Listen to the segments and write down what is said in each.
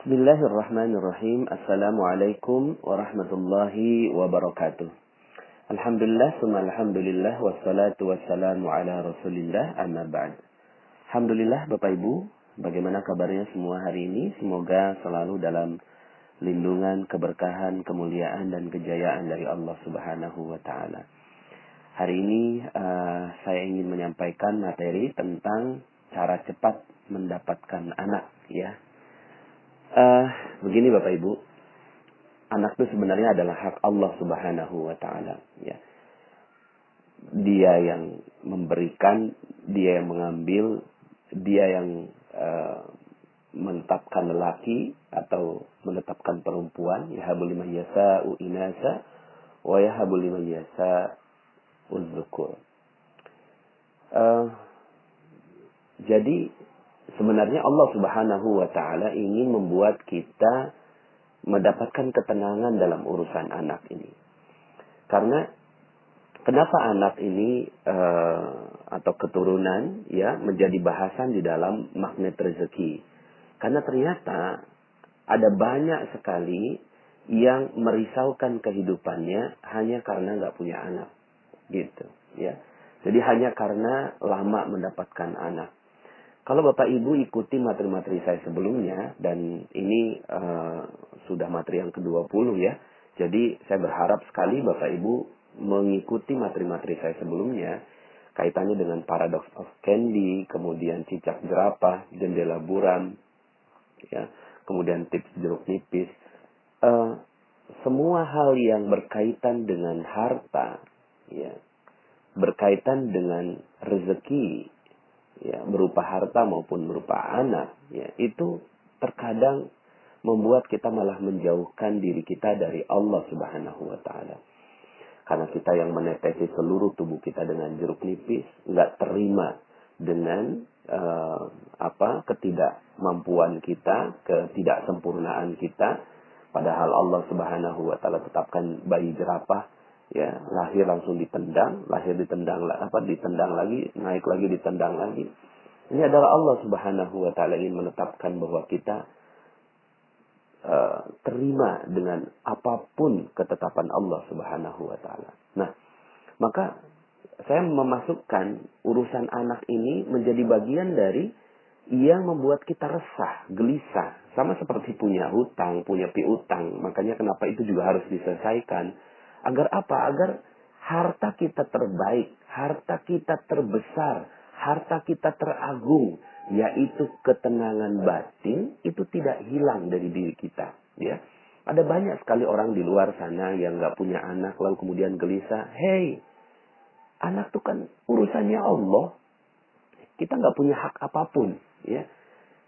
Bismillahirrahmanirrahim. Assalamualaikum warahmatullahi wabarakatuh. Alhamdulillah, summa alhamdulillah, wassalatu wassalamu ala rasulillah, amma ba'd. Alhamdulillah Bapak Ibu, bagaimana kabarnya semua hari ini? Semoga selalu dalam lindungan, keberkahan, kemuliaan, dan kejayaan dari Allah Subhanahu wa Ta'ala. Hari ini saya ingin menyampaikan materi tentang cara cepat mendapatkan anak, ya. Begini Bapak Ibu, anak itu sebenarnya adalah hak Allah Subhanahu wa Ta'ala, ya. Dia yang memberikan, dia yang mengambil, dia yang menetapkan lelaki atau menetapkan perempuan. Yahabu liman yasha'u inasa wa yahabu liman yasha'u dzukur. Jadi sebenarnya Allah Subhanahu wa Ta'ala ingin membuat kita mendapatkan ketenangan dalam urusan anak ini. Karena kenapa anak ini atau keturunan ya menjadi bahasan di dalam magnet rezeki? Karena ternyata ada banyak sekali yang merisaukan kehidupannya hanya karena nggak punya anak, gitu ya. Jadi hanya karena lama mendapatkan anak. Kalau Bapak Ibu ikuti materi-materi saya sebelumnya, dan ini sudah materi yang ke-20 ya. Jadi saya berharap sekali Bapak Ibu mengikuti materi-materi saya sebelumnya, kaitannya dengan paradox of candy, kemudian cicak jerapah, jendela buram, ya, kemudian tips jeruk nipis. Semua hal yang berkaitan dengan harta, ya, berkaitan dengan rezeki, ya, berupa harta maupun berupa anak, ya, itu terkadang membuat kita malah menjauhkan diri kita dari Allah Subhanahu wa Ta'ala. Karena kita yang menetesi seluruh tubuh kita dengan jeruk nipis, nggak terima dengan ketidakmampuan kita, ketidaksempurnaan kita, padahal Allah Subhanahu wa Ta'ala tetapkan bayi jerapah, ya, lahir langsung ditendang, ditendang lagi, naik lagi, ditendang lagi. Ini adalah Allah Subhanahu wa Ta'ala ingin menetapkan bahwa kita terima dengan apapun ketetapan Allah Subhanahu wa Ta'ala. Nah, maka saya memasukkan urusan anak ini menjadi bagian dari yang membuat kita resah, gelisah, sama seperti punya hutang, punya piutang. Makanya kenapa itu juga harus diselesaikan. Agar apa? Agar harta kita terbaik, harta kita terbesar, harta kita teragung, yaitu ketenangan batin, itu tidak hilang dari diri kita. Ya, ada banyak sekali orang di luar sana yang nggak punya anak, lalu kemudian gelisah. Hey, anak itu kan urusannya Allah. Kita nggak punya hak apapun. Ya,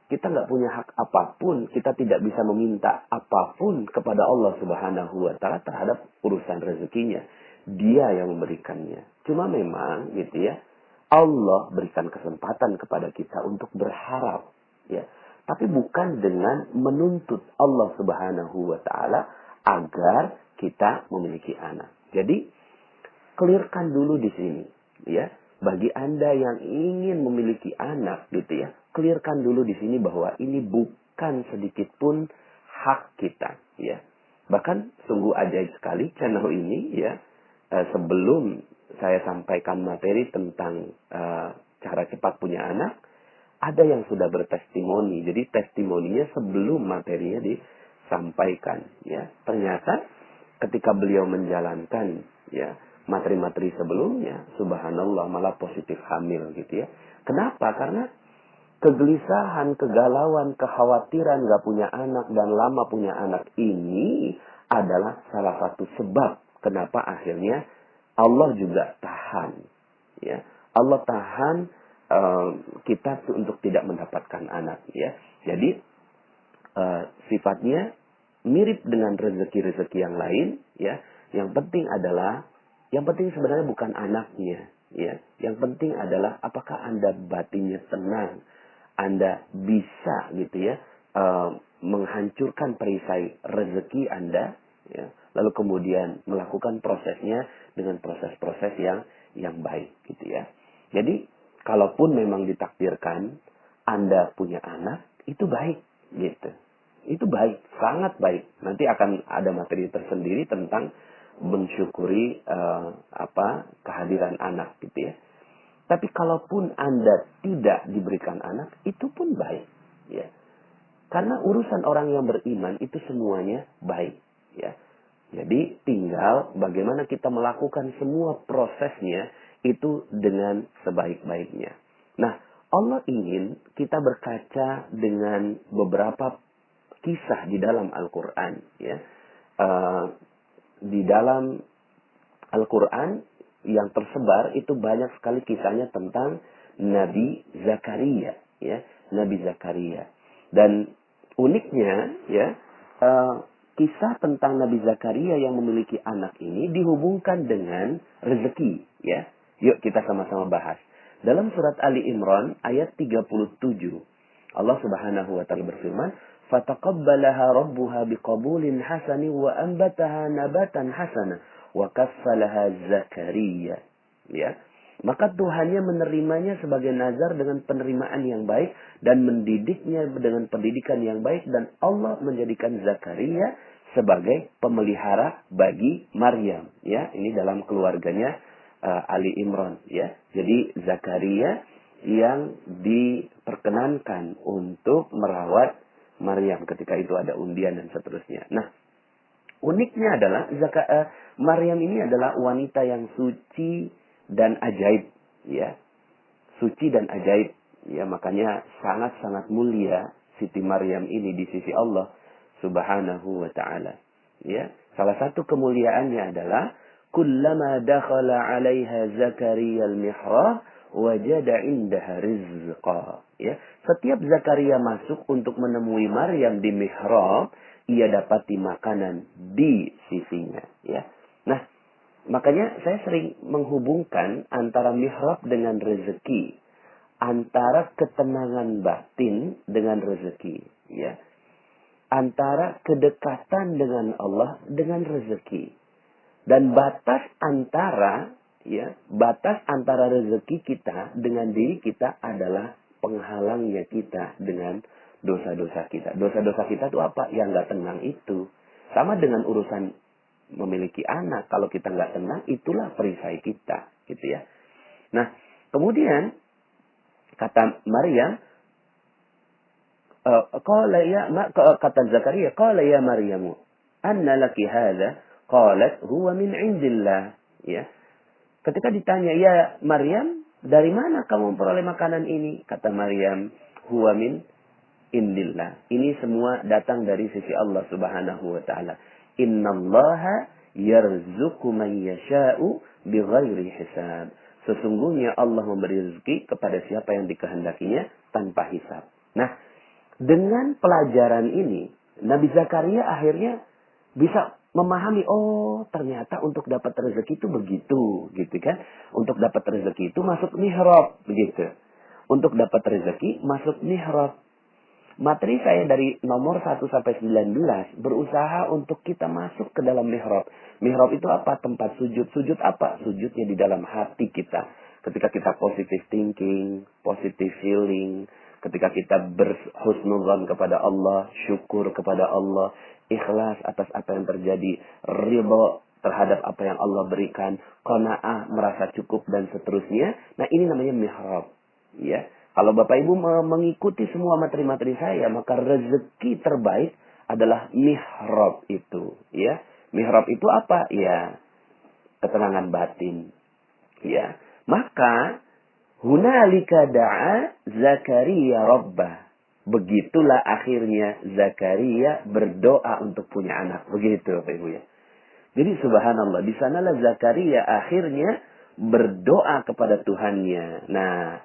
kita nggak punya hak apapun, kita tidak bisa meminta apapun kepada Allah Subhanahu wa Ta'ala terhadap urusan rezekinya. Dia yang memberikannya. Cuma memang gitu ya, Allah berikan kesempatan kepada kita untuk berharap, ya. Tapi bukan dengan menuntut Allah Subhanahu wa Ta'ala agar kita memiliki anak. Jadi clearkan dulu di sini, ya. Bagi Anda yang ingin memiliki anak gitu ya, clearkan dulu di sini bahwa ini bukan sedikit pun hak kita, ya. Bahkan sungguh ajaib sekali channel ini, ya. Sebelum saya sampaikan materi tentang cara cepat punya anak, ada yang sudah bertestimoni. Jadi testimoninya sebelum materinya disampaikan, ya. Ternyata ketika beliau menjalankan, ya, materi-materi sebelumnya, subhanallah, malah positif hamil gitu ya. Kenapa? Karena kegelisahan, kegalauan, kekhawatiran gak punya anak dan lama punya anak ini adalah salah satu sebab kenapa akhirnya Allah juga tahan, ya. Allah tahan kita untuk tidak mendapatkan anak, ya. Jadi sifatnya mirip dengan rezeki-rezeki yang lain, ya. Yang penting sebenarnya bukan anaknya, ya. Yang penting adalah apakah Anda batinnya tenang, Anda bisa gitu ya menghancurkan perisai rezeki Anda, ya. Lalu kemudian melakukan prosesnya dengan proses-proses yang baik gitu ya. Jadi kalaupun memang ditakdirkan Anda punya anak, itu baik gitu. Itu sangat baik. Nanti akan ada materi tersendiri tentang mensyukuri kehadiran anak gitu ya. Tapi kalaupun Anda tidak diberikan anak, itu pun baik. Ya. Karena urusan orang yang beriman itu semuanya baik. Ya. Jadi tinggal bagaimana kita melakukan semua prosesnya itu dengan sebaik-baiknya. Nah, Allah ingin kita berkaca dengan beberapa kisah di dalam Al-Quran. Ya. Di dalam Al-Quran yang tersebar itu banyak sekali kisahnya tentang Nabi Zakaria, ya, Nabi Zakaria. Dan uniknya, ya, kisah tentang Nabi Zakaria yang memiliki anak ini dihubungkan dengan rezeki, ya. Yuk kita sama-sama bahas. Dalam surat Ali Imran ayat 37, Allah Subhanahu wa taala berfirman, "Fataqabbalaha rabbuha biqabulin hasanin wa anbataha nabatan hasana." Wa kaffalaha Zakaria. Ya. Maka Tuhannya menerimanya sebagai nazar dengan penerimaan yang baik dan mendidiknya dengan pendidikan yang baik, dan Allah menjadikan Zakaria sebagai pemelihara bagi Maryam. Ya, ini dalam keluarganya Ali Imran. Ya, jadi Zakaria yang diperkenankan untuk merawat Maryam ketika itu ada undian dan seterusnya. Nah, uniknya adalah Maryam ini adalah wanita yang suci dan ajaib, ya. Suci dan ajaib, ya, makanya sangat-sangat mulia Siti Maryam ini di sisi Allah Subhanahu wa taala. Ya, salah satu kemuliaannya adalah kullama dakhala 'alaiha Zakaria al-mihrab wajada 'indaha rizqa. Ya, setiap Zakaria masuk untuk menemui Maryam di mihrab, ia dapati makanan di sisinya, ya. Nah, makanya saya sering menghubungkan antara mihrab dengan rezeki, antara ketenangan batin dengan rezeki, ya. Antara kedekatan dengan Allah dengan rezeki. Dan batas antara rezeki kita dengan diri kita adalah penghalangnya kita dengan dosa-dosa kita. Dosa-dosa kita itu apa? Yang nggak tenang itu. Sama dengan urusan memiliki anak. Kalau kita nggak tenang, itulah perisai kita. Gitu ya. Nah, kemudian kata Maryam, kata Zakaria, qala ya Maryamu, anna laki hadha? Qalat huwa min indillah. Ya. Ketika ditanya, ya Maryam, dari mana kamu memperoleh makanan ini? Kata Maryam, huwa min indillah. Ini semua datang dari sisi Allah Subhanahu wa taala. Innallaha yarzuqu man yasha'u bighairi hisab. Sesungguhnya Allah memberi rezeki kepada siapa yang dikehendakinya tanpa hisab. Nah, dengan pelajaran ini, Nabi Zakaria akhirnya bisa memahami, oh ternyata untuk dapat rezeki itu begitu, gitu kan? Untuk dapat rezeki itu masuk mihrab, begitu. Untuk dapat rezeki masuk mihrab. Materi saya dari nomor 1 sampai 19 berusaha untuk kita masuk ke dalam mihrab. Mihrab itu apa? Tempat sujud. Sujud apa? Sujudnya di dalam hati kita. Ketika kita positive thinking, positive feeling, ketika kita berhusnuzan kepada Allah, syukur kepada Allah, ikhlas atas apa yang terjadi, ridha terhadap apa yang Allah berikan, qanaah, merasa cukup dan seterusnya. Nah, ini namanya mihrab. Ya. Kalau Bapak Ibu mengikuti semua materi-materi saya, maka rezeki terbaik adalah mihrab itu, ya. Mihrab itu apa? Ya, ketenangan batin. Ya. Maka hunalika da'a Zakaria rabbah. Begitulah akhirnya Zakaria berdoa untuk punya anak. Begitu Bapak Ibu ya. Jadi subhanallah, di sanalah Zakaria akhirnya berdoa kepada Tuhannya. Nah,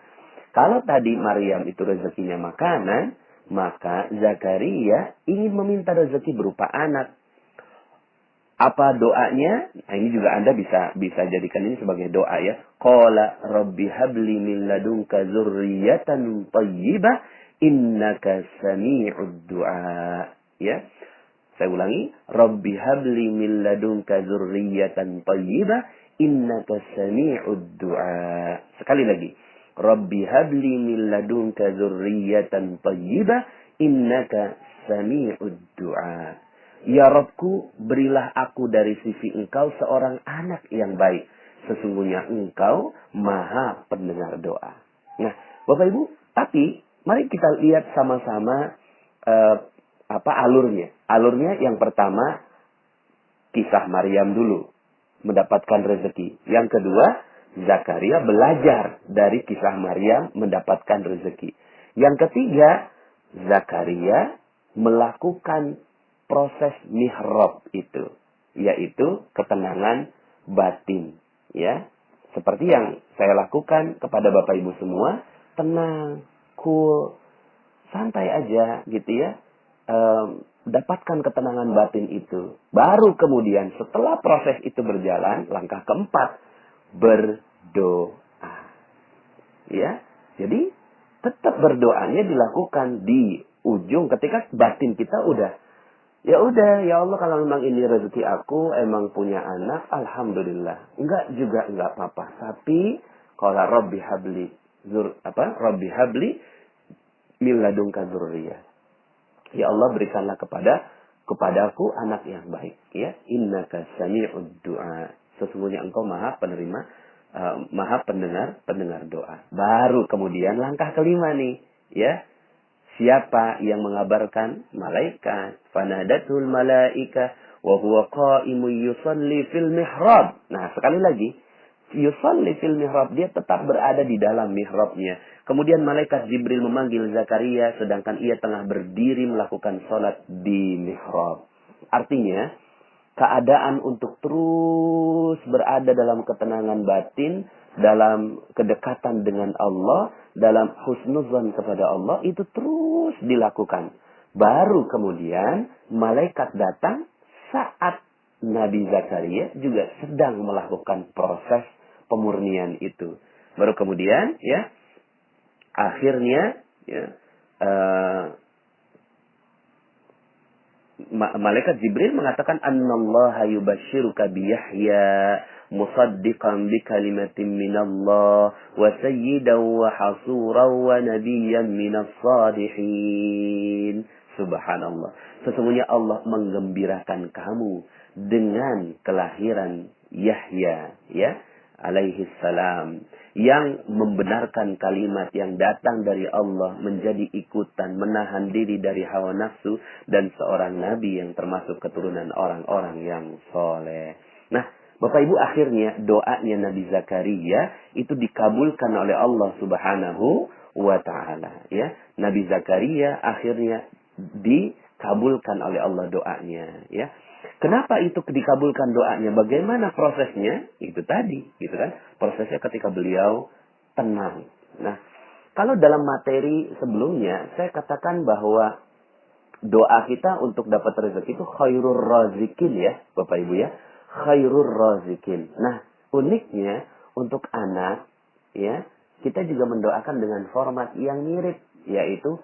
kalau tadi Maryam itu rezekinya makanan, maka Zakaria ingin meminta rezeki berupa anak. Apa doanya? Nah, ini juga Anda bisa jadikan ini sebagai doa ya. Qala rabbi habli min ladunka dzurriyyatan thayyibah innaka sami'ud du'a. Ya. Saya ulangi, rabbi habli min ladunka dzurriyyatan thayyibah innaka sami'ud du'a. Sekali lagi. Rabbi habli min ladunka dzurriyyatan thayyibah innaka sami'ud du'a. Ya Rabbku, berilah aku dari sisi Engkau seorang anak yang baik. Sesungguhnya Engkau maha pendengar doa. Nah, Bapak Ibu, tapi mari kita lihat sama-sama alurnya. Alurnya yang pertama, kisah Maryam dulu mendapatkan rezeki. Yang kedua, Zakaria belajar dari kisah Maryam mendapatkan rezeki. Yang ketiga, Zakaria melakukan proses mihrab itu, yaitu ketenangan batin, ya. Seperti yang saya lakukan kepada Bapak Ibu semua, tenang, cool, santai aja gitu ya. Dapatkan ketenangan batin itu. Baru kemudian setelah proses itu berjalan, langkah keempat, berdoa. Ya. Jadi tetap berdoanya dilakukan di ujung ketika batin kita udah, ya Allah, kalau memang ini rezeki aku, emang punya anak, alhamdulillah. Enggak apa-apa. Tapi qala rabbi habli rabbi habli min ladunka dzurriyyah. Ya Allah, berikanlah kepadaku anak yang baik, ya. Innaka sami'ud du'a. Sesungguhnya Engkau maha pendengar doa. Baru kemudian langkah kelima nih, ya. Siapa yang mengabarkan? Malaikat. Fanadatul malaika wa huwa qa'imun yusalli fil mihrab. Nah, sekali lagi, yusalli fil mihrab, dia tetap berada di dalam mihrabnya. Kemudian malaikat Jibril memanggil Zakaria sedangkan ia tengah berdiri melakukan salat di mihrab. Artinya, keadaan untuk terus berada dalam ketenangan batin, dalam kedekatan dengan Allah, dalam husnuzan kepada Allah, itu terus dilakukan. Baru kemudian malaikat datang saat Nabi Zakaria juga sedang melakukan proses pemurnian itu. Baru kemudian, ya, akhirnya, ya, malaikat Jibril mengatakan, annallaha yubashshiruka biyahya musaddiqan bikalimatin minallah wa sayyidan wa hasuran wa nabiyyan minas salihin. Subhanallah. Sesungguhnya Allah menggembirakan kamu dengan kelahiran Yahya, ya, alaihi salam, yang membenarkan kalimat yang datang dari Allah, menjadi ikutan, menahan diri dari hawa nafsu, dan seorang nabi yang termasuk keturunan orang-orang yang soleh. Nah, Bapak Ibu, akhirnya doanya Nabi Zakaria itu dikabulkan oleh Allah Subhanahu wa Ta'ala, ya. Nabi Zakaria akhirnya dikabulkan oleh Allah doanya, ya. Kenapa itu dikabulkan doanya? Bagaimana prosesnya? Itu tadi, gitu kan? Prosesnya ketika beliau tenang. Nah, kalau dalam materi sebelumnya saya katakan bahwa doa kita untuk dapat rezeki itu khairur razikin, ya, Bapak Ibu, ya. Khairur razikin. Nah, uniknya untuk anak, ya, kita juga mendoakan dengan format yang mirip, yaitu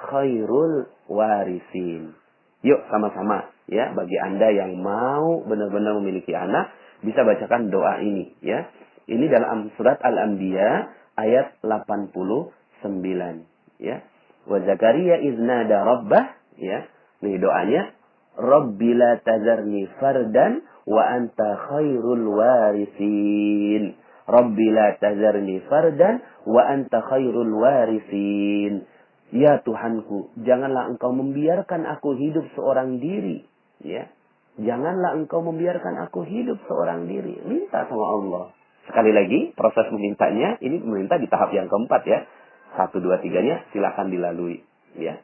khairul warisin. Yuk sama-sama, ya, bagi Anda yang mau benar-benar memiliki anak, bisa bacakan doa ini, ya. Ini dalam surat Al-Anbiya ayat 89, ya. Wa Zakaria iznada rabbah, ya. Nih doanya, Rabbi la tazarni fardan wa anta khairul warisin. Rabbi la tazarni fardan wa anta khairul warisin. Ya Tuhanku, janganlah Engkau membiarkan aku hidup seorang diri, ya. Janganlah Engkau membiarkan aku hidup seorang diri. Minta sama Allah. Sekali lagi, proses memintanya, ini meminta di tahap yang keempat, ya. 1, 2, 3-nya silakan dilalui, ya.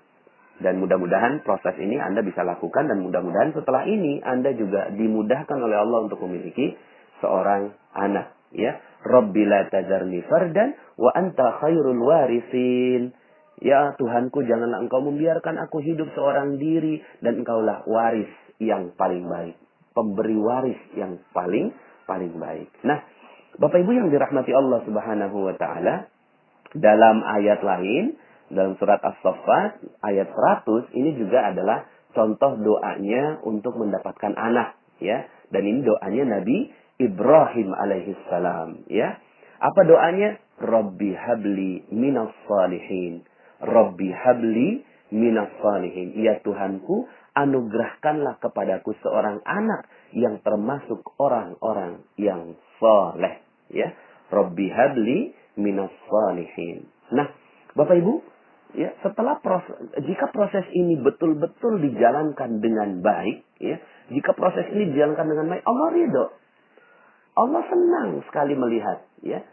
Dan mudah-mudahan proses ini Anda bisa lakukan, dan mudah-mudahan setelah ini Anda juga dimudahkan oleh Allah untuk memiliki seorang anak, ya. Rabbi la tazarni fardan wa anta khairul warisin. Ya Tuhanku, janganlah Engkau membiarkan aku hidup seorang diri, dan Engkaulah waris yang paling baik, pemberi waris yang paling baik. Nah, Bapak Ibu yang dirahmati Allah Subhanahu wa Ta'ala, dalam ayat lain, dalam surat As-Saffat ayat 100, ini juga adalah contoh doanya untuk mendapatkan anak, ya. Dan ini doanya Nabi Ibrahim alaihissalam, ya. Apa doanya? Rabbi habli minas salihin. Rabbi habli minas salihin. Ya Tuhanku, anugerahkanlah kepadaku seorang anak yang termasuk orang-orang yang saleh. Ya, Rabbi habli minas salihin. Nah, Bapak Ibu, ya, jika proses ini betul-betul dijalankan dengan baik, ya, jika proses ini dijalankan dengan baik, Allah ridho. Allah senang sekali melihat, ya.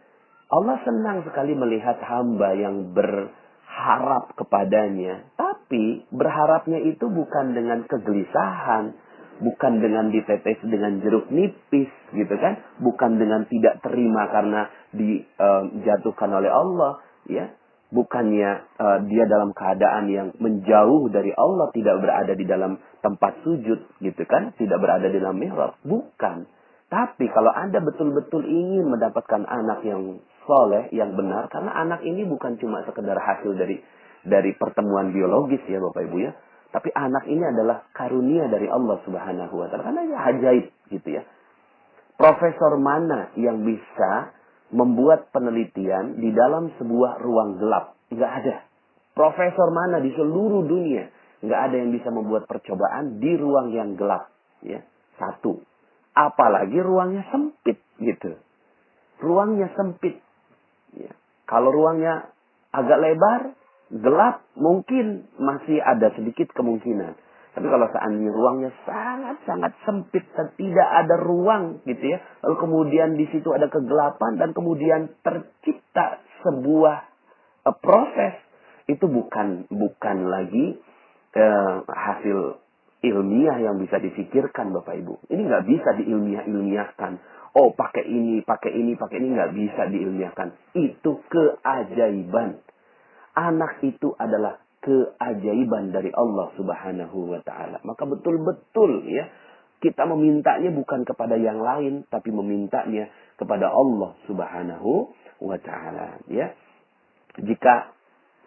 Allah senang sekali melihat hamba yang berharap kepadanya. Tapi berharapnya itu bukan dengan kegelisahan, bukan dengan ditetes dengan jeruk nipis, gitu kan? Bukan dengan tidak terima karena dijatuhkan oleh Allah, ya. Bukannya dia dalam keadaan yang menjauh dari Allah, tidak berada di dalam tempat sujud, gitu kan? Tidak berada di dalam mihrab, bukan. Tapi kalau Anda betul-betul ingin mendapatkan anak yang soleh, yang benar, karena anak ini bukan cuma sekedar hasil dari pertemuan biologis ya Bapak Ibu ya, tapi anak ini adalah karunia dari Allah Subhanahu wa taala. Karena ya ajaib gitu ya. Profesor mana yang bisa membuat penelitian di dalam sebuah ruang gelap? Nggak ada. Profesor mana di seluruh dunia nggak ada yang bisa membuat percobaan di ruang yang gelap, ya. Satu. Apalagi ruangnya sempit gitu. Ruangnya sempit. Ya. Kalau ruangnya agak lebar, gelap, mungkin masih ada sedikit kemungkinan. Tapi kalau seandainya ruangnya sangat-sangat sempit dan tidak ada ruang gitu ya. Lalu kemudian di situ ada kegelapan dan kemudian tercipta sebuah proses, itu bukan lagi hasil ilmiah yang bisa difikirkan Bapak Ibu. Ini nggak bisa diilmiahkan. Oh, pakai ini, nggak bisa diilmiahkan. Itu keajaiban. Anak itu adalah keajaiban dari Allah Subhanahu wa taala. Maka betul-betul ya, kita memintanya bukan kepada yang lain, tapi memintanya kepada Allah Subhanahu wa taala, ya. Jika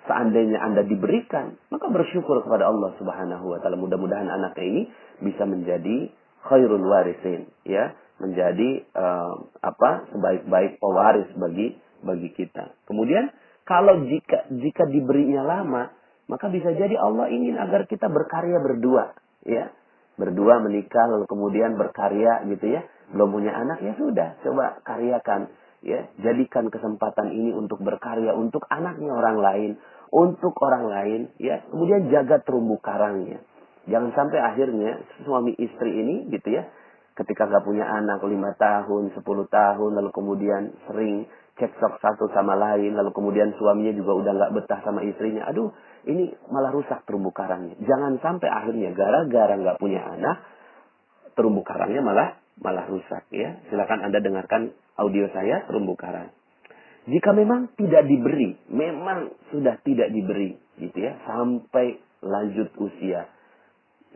seandainya Anda diberikan, maka bersyukur kepada Allah Subhanahu wa taala. Mudah-mudahan anaknya ini bisa menjadi khairul warisin, ya, menjadi sebaik-baik pewaris bagi kita. Kemudian kalau jika diberinya lama, maka bisa jadi Allah ingin agar kita berkarya berdua, ya. Berdua menikah lalu kemudian berkarya gitu ya. Belum punya anak, ya sudah, coba karyakan, ya. Jadikan kesempatan ini untuk berkarya untuk anaknya orang lain, untuk orang lain, ya. Kemudian jaga terumbu karangnya. Jangan sampai akhirnya suami istri ini gitu ya, ketika nggak punya anak 5 tahun, 10 tahun, lalu kemudian sering cekcok satu sama lain, lalu kemudian suaminya juga udah nggak betah sama istrinya. Aduh, ini malah rusak terumbu karangnya. Jangan sampai akhirnya gara-gara nggak punya anak, terumbu karangnya malah rusak, ya. Silakan Anda dengarkan audio saya terumbu karang. Jika memang tidak diberi, memang sudah tidak diberi, gitu ya, sampai lanjut usia,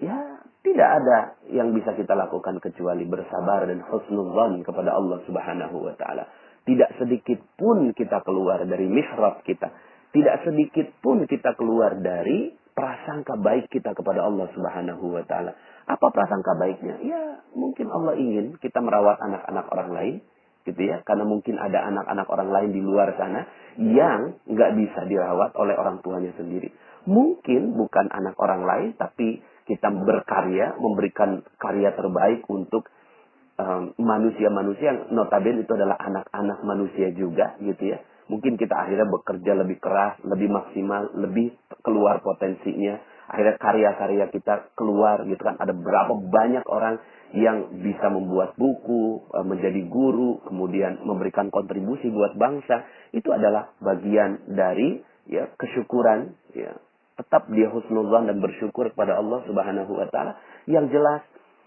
ya tidak ada yang bisa kita lakukan kecuali bersabar dan husnudzan kepada Allah Subhanahu wa taala. Tidak sedikit pun kita keluar dari mihrab kita, tidak sedikit pun kita keluar dari prasangka baik kita kepada Allah Subhanahu wa taala. Apa prasangka baiknya? Ya, mungkin Allah ingin kita merawat anak-anak orang lain, gitu ya, karena mungkin ada anak-anak orang lain di luar sana yang nggak bisa dirawat oleh orang tuanya sendiri. Mungkin bukan anak orang lain, tapi kita berkarya, memberikan karya terbaik untuk manusia-manusia yang notabene itu adalah anak-anak manusia juga, gitu ya. Mungkin kita akhirnya bekerja lebih keras, lebih maksimal, lebih keluar potensinya. Akhirnya karya-karya kita keluar, gitu kan. Ada berapa banyak orang yang bisa membuat buku, menjadi guru, kemudian memberikan kontribusi buat bangsa. Itu adalah bagian dari ya kesyukuran, ya. Tetap dia husnudzan dan bersyukur kepada Allah Subhanahu wa taala. Yang jelas,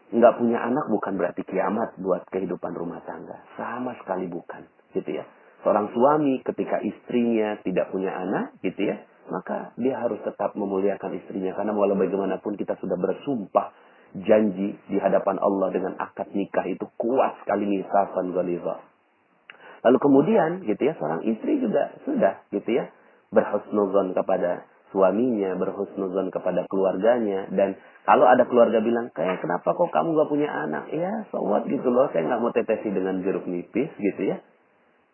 nggak punya anak bukan berarti kiamat buat kehidupan rumah tangga. Sama sekali bukan, gitu ya. Seorang suami ketika istrinya tidak punya anak, gitu ya, maka dia harus tetap memuliakan istrinya. Karena walau bagaimanapun kita sudah bersumpah janji di hadapan Allah dengan akad nikah itu kuat sekali, mitsaqan ghalidha. Lalu kemudian, gitu ya, seorang istri juga sudah, gitu ya, berhusnudzon kepada suaminya, berhusnudzon kepada keluarganya. Dan kalau ada keluarga bilang, kenapa kok kamu gak punya anak? Ya, so what gitu loh, saya gak mau tetesi dengan jeruk nipis, gitu ya.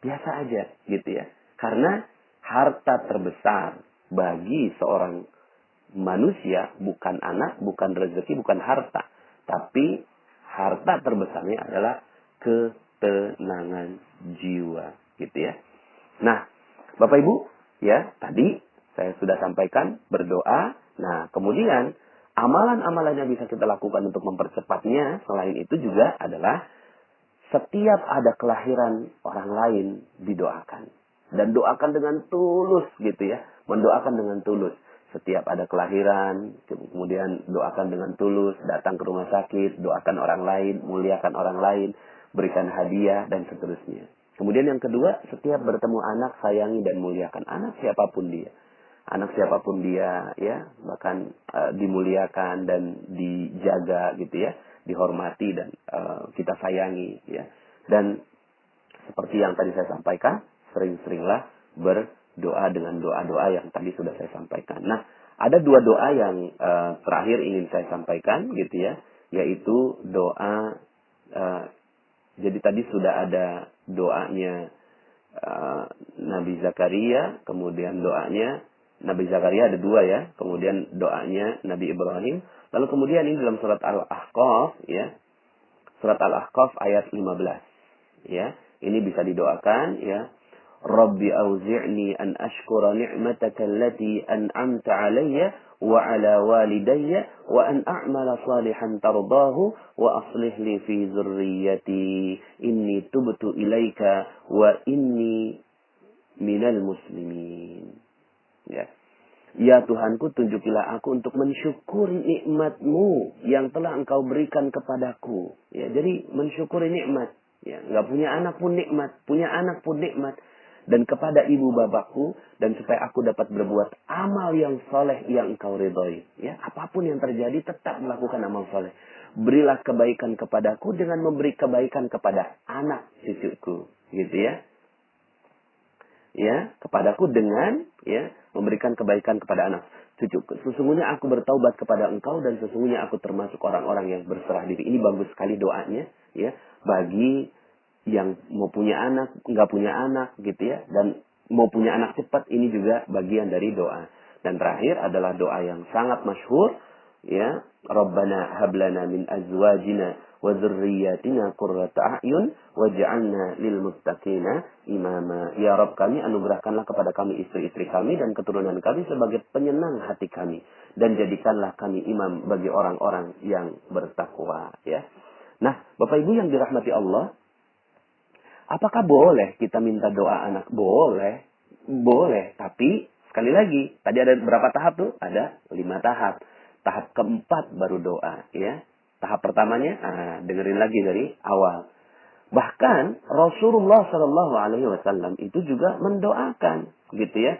Biasa aja, gitu ya. Karena harta terbesar bagi seorang manusia, bukan anak, bukan rezeki, bukan harta. Tapi harta terbesarnya adalah ketenangan jiwa, gitu ya. Nah, Bapak Ibu, ya, tadi saya sudah sampaikan berdoa. Nah, kemudian amalan-amalan yang bisa kita lakukan untuk mempercepatnya selain itu juga adalah setiap ada kelahiran orang lain didoakan. Dan doakan dengan tulus gitu ya. Mendoakan dengan tulus. Setiap ada kelahiran, kemudian doakan dengan tulus, datang ke rumah sakit, doakan orang lain, muliakan orang lain, berikan hadiah, dan seterusnya. Kemudian yang kedua, setiap bertemu anak, sayangi dan muliakan anak siapapun dia. Anak siapapun dia, ya, bahkan dimuliakan dan dijaga gitu ya, dihormati dan kita sayangi ya. Dan seperti yang tadi saya sampaikan, sering-seringlah berdoa dengan doa-doa yang tadi sudah saya sampaikan. Nah, ada dua doa yang terakhir ingin saya sampaikan gitu ya, yaitu doa jadi tadi sudah ada doanya Nabi Zakaria, kemudian doanya Nabi Zakaria ada dua ya, kemudian doanya Nabi Ibrahim, lalu kemudian ini dalam surat Al-Ahqaf ya, surat Al-Ahqaf ayat 15 ya, ini bisa didoakan ya, Rabbi auzi'ni an ashkura ni'mataka allati an'amta alayya wa ala walidayya wa an a'mala salihan tardahu wa aslih li fi dzurriyyati inni tubtu ilaika wa inni minal muslimin. Ya Tuhanku, tunjukilah aku untuk mensyukuri nikmat-Mu yang telah Engkau berikan kepadaku. Ya, jadi mensyukuri nikmat. Ya, nggak punya anak pun nikmat, punya anak pun nikmat. Dan kepada ibu bapakku, dan supaya aku dapat berbuat amal yang soleh yang Engkau ridhoi. Ya, apapun yang terjadi tetap melakukan amal soleh. Berilah kebaikan kepadaku dengan memberi kebaikan kepada anak cucuku, gitu ya. Ya, kepadaku dengan ya memberikan kebaikan kepada anak cucuku. Sesungguhnya aku bertaubat kepada Engkau dan sesungguhnya aku termasuk orang-orang yang berserah diri. Ini bagus sekali doanya ya bagi yang mau punya anak, nggak punya anak gitu ya, dan mau punya anak cepat, ini juga bagian dari doa. Dan terakhir adalah doa yang sangat masyhur ya, Rabbana hablana min azwajina wa dzurriyyatina qurrata a'yun waj'alna lil muttaqina imama. Ya Rabb kami, anugerahkanlah kepada kami istri-istri kami dan keturunan kami sebagai penyenang hati kami, dan jadikanlah kami imam bagi orang-orang yang bertakwa ya. Nah, Bapak Ibu yang dirahmati Allah, apakah boleh kita minta doa anak? Boleh. Boleh, tapi sekali lagi, tadi ada berapa tahap tuh? Ada 5 tahap. Tahap keempat baru doa ya. Tahap pertamanya, dengerin lagi dari awal. Bahkan Rasulullah Shallallahu Alaihi Wasallam itu juga mendoakan, gitu ya.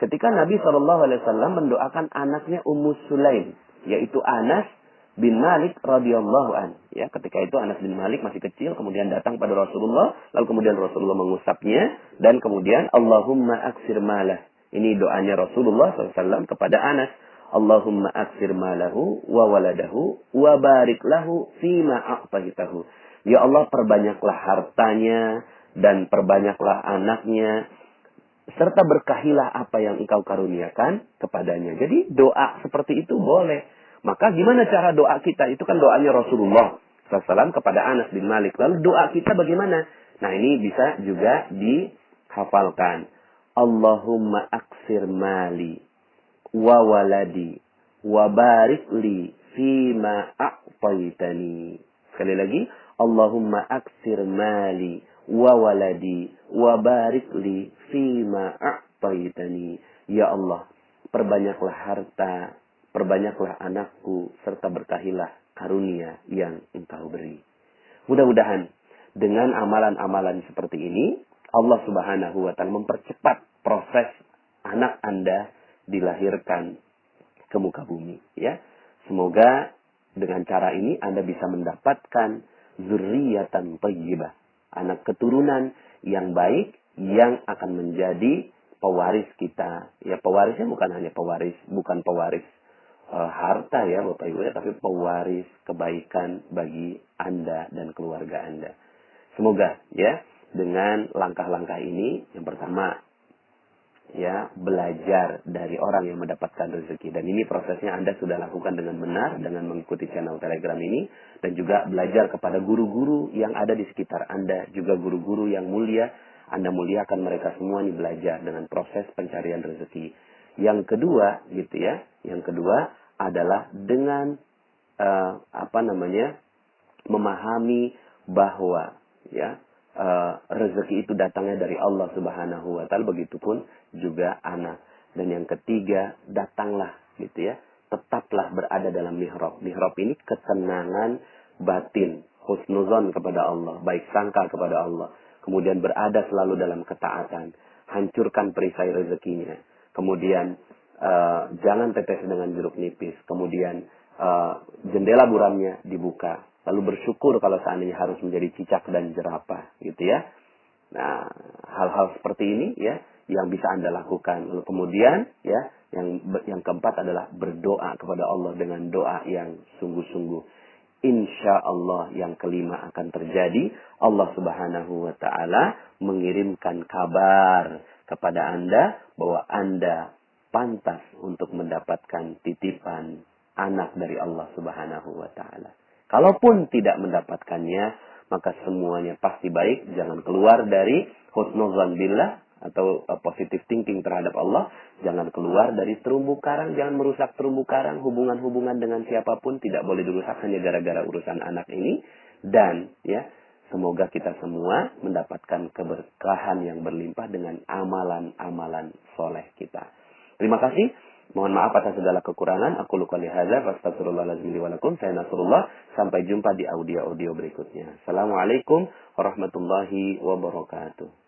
Ketika Nabi Shallallahu Alaihi Wasallam mendoakan anaknya Ummu Sulaim, yaitu Anas bin Malik radhiyallahu an. Ya, ketika itu Anas bin Malik masih kecil, kemudian datang pada Rasulullah, lalu kemudian Rasulullah mengusapnya, dan kemudian Allahumma aksir malah. Ini doanya Rasulullah SAW kepada Anas. Allahumma aksir malahu wa waladahu wa barik lahu fima a'tahitahu. Ya Allah, perbanyaklah hartanya dan perbanyaklah anaknya, serta berkahilah apa yang Engkau karuniakan kepadanya. Jadi doa seperti itu boleh. Maka gimana cara doa kita? Itu kan doanya Rasulullah SAW kepada Anas bin Malik. Lalu doa kita bagaimana? Nah, ini bisa juga dihafalkan. Allahumma aksir mali wa waladi wa barik li fima a'taitani. Sekali lagi, Allahumma aksir mali wa waladi wa barik li fima a'taitani. Ya Allah, perbanyaklah harta, perbanyaklah anakku, serta berkahilah karunia yang Engkau beri. Mudah-mudahan dengan amalan-amalan seperti ini, Allah Subhanahu wa Ta'ala mempercepat proses anak Anda dilahirkan ke muka bumi ya. Semoga dengan cara ini Anda bisa mendapatkan zurriyatan thayyibah, anak keturunan yang baik yang akan menjadi pewaris kita. Ya, pewarisnya bukan hanya bukan pewaris harta ya Bapak Ibu ya, tapi pewaris kebaikan bagi Anda dan keluarga Anda. Semoga ya dengan langkah-langkah ini, yang pertama ya belajar dari orang yang mendapatkan rezeki. Dan ini prosesnya Anda sudah lakukan dengan benar dengan mengikuti channel Telegram ini, dan juga belajar kepada guru-guru yang ada di sekitar Anda, juga guru-guru yang mulia. Anda muliakan mereka semua ini, belajar dengan proses pencarian rezeki. Yang kedua gitu ya, yang kedua adalah dengan memahami bahwa ya rezeki itu datangnya dari Allah Subhanahu wa taala, begitupun juga anak. Dan yang ketiga, datanglah gitu ya, tetaplah berada dalam mihrab. Mihrab ini ketenangan batin, husnuzon kepada Allah, baik sangka kepada Allah. Kemudian berada selalu dalam ketaatan, hancurkan perisai rezekinya. Kemudian jangan tetes dengan jeruk nipis. Kemudian jendela buramnya dibuka. Lalu bersyukur kalau seandainya harus menjadi cicak dan jerapah, gitu ya. Nah, hal-hal seperti ini ya yang bisa Anda lakukan. Lalu kemudian ya yang keempat adalah berdoa kepada Allah dengan doa yang sungguh-sungguh. Insya Allah yang kelima akan terjadi. Allah Subhanahu wa taala mengirimkan kabar kepada Anda bahwa Anda pantas untuk mendapatkan titipan anak dari Allah Subhanahu wa taala. Kalaupun tidak mendapatkannya, maka semuanya pasti baik. Jangan keluar dari husnuzan billah atau positive thinking terhadap Allah. Jangan keluar dari terumbu karang. Jangan merusak terumbu karang. Hubungan-hubungan dengan siapapun tidak boleh dirusak hanya gara-gara urusan anak ini. Dan ya, semoga kita semua mendapatkan keberkahan yang berlimpah dengan amalan-amalan soleh kita. Terima kasih. Mohon maaf atas segala kekurangan. Aku luka lihada. Astagfirullahaladzim li wa lakum. Saya Nasrullah. Sampai jumpa di audio-audio berikutnya. Assalamualaikum warahmatullahi wabarakatuh.